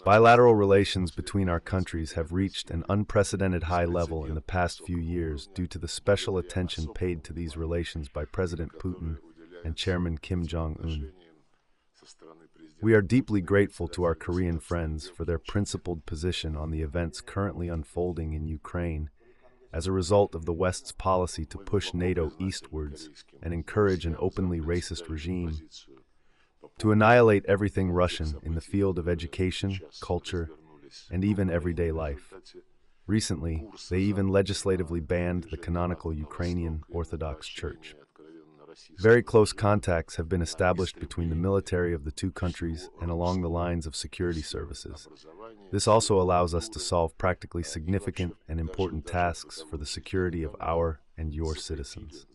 Bilateral relations between our countries have reached an unprecedented high level in the past few years due to the special attention paid to these relations by President Putin and Chairman Kim Jong-un. We are deeply grateful to our Korean friends for their principled position on the events currently unfolding in Ukraine as a result of the West's policy to push NATO eastwards and encourage an openly racist regime, to annihilate everything Russian in the field of education, culture, and even everyday life. Recently, they even legislatively banned the canonical Ukrainian Orthodox Church. Very close contacts have been established between the military of the two countries and along the lines of security services. This also allows us to solve practically significant and important tasks for the security of our and your citizens.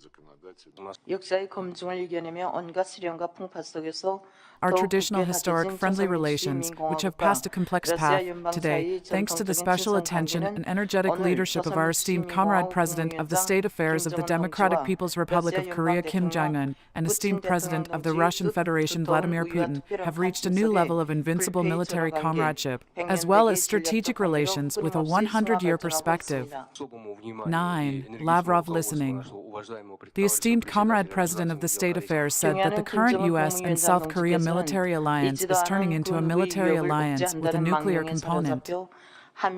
Our traditional, historic, friendly relations, which have passed a complex path today, thanks to the special attention and energetic leadership of our esteemed comrade President of the State Affairs of the Democratic People's Republic of Korea Kim Jong-un and esteemed President of the Russian Federation Vladimir Putin, have reached a new level of invincible military comradeship, as well as strategic relations with a 100-year perspective. 9. Lavrov listening. The esteemed comrade President of the State Affairs said that the current U.S. and South Korea military alliance is turning into a military alliance with a nuclear component.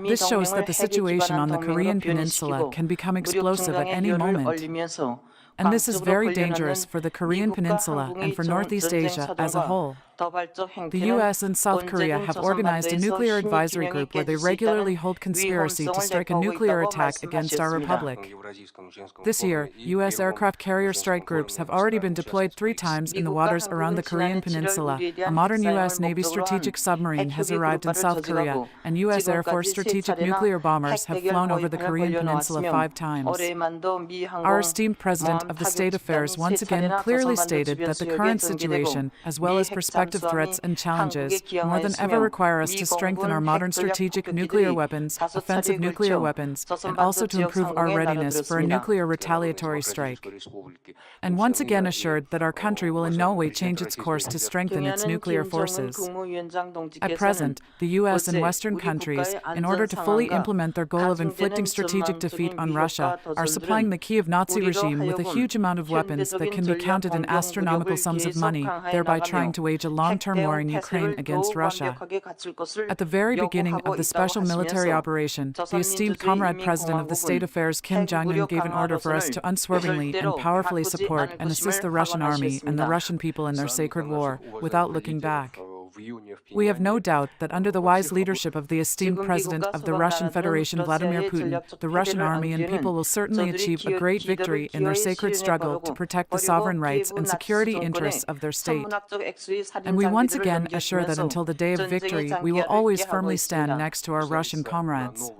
This shows that the situation on the Korean Peninsula can become explosive at any moment. And this is very dangerous for the Korean Peninsula and for Northeast Asia as a whole. The U.S. and South Korea have organized a nuclear advisory group where they regularly hold conspiracy to strike a nuclear attack against our republic. This year, U.S. aircraft carrier strike groups have already been deployed 3 times in the waters around the Korean Peninsula. A modern U.S. Navy strategic submarine has arrived in South Korea, and U.S. Air Force strategic nuclear bombers have flown over the Korean Peninsula 5 times. Our esteemed President of the State Affairs once again clearly stated that the current situation, as well as prospective threats and challenges, more than ever require us to strengthen our modern strategic nuclear weapons, offensive nuclear weapons, and also to improve our readiness for a nuclear retaliatory strike. And once again assured that our country will in no way change its course to strengthen its nuclear forces. At present, the U.S. and Western countries, in order to fully implement their goal of inflicting strategic defeat on Russia, are supplying the Kiev Nazi regime with a huge amount of weapons that can be counted in astronomical sums of money, thereby trying to wage a long-term war in Ukraine against Russia. At the very beginning of the special military operation, the esteemed comrade President of the State Affairs Kim Jong-un gave an order for us to unswervingly and powerfully support and assist the Russian army and the Russian people in their sacred war, without looking back. We have no doubt that under the wise leadership of the esteemed President of the Russian Federation Vladimir Putin, the Russian army and people will certainly achieve a great victory in their sacred struggle to protect the sovereign rights and security interests of their state. And we once again assure that until the day of victory, we will always firmly stand next to our Russian comrades.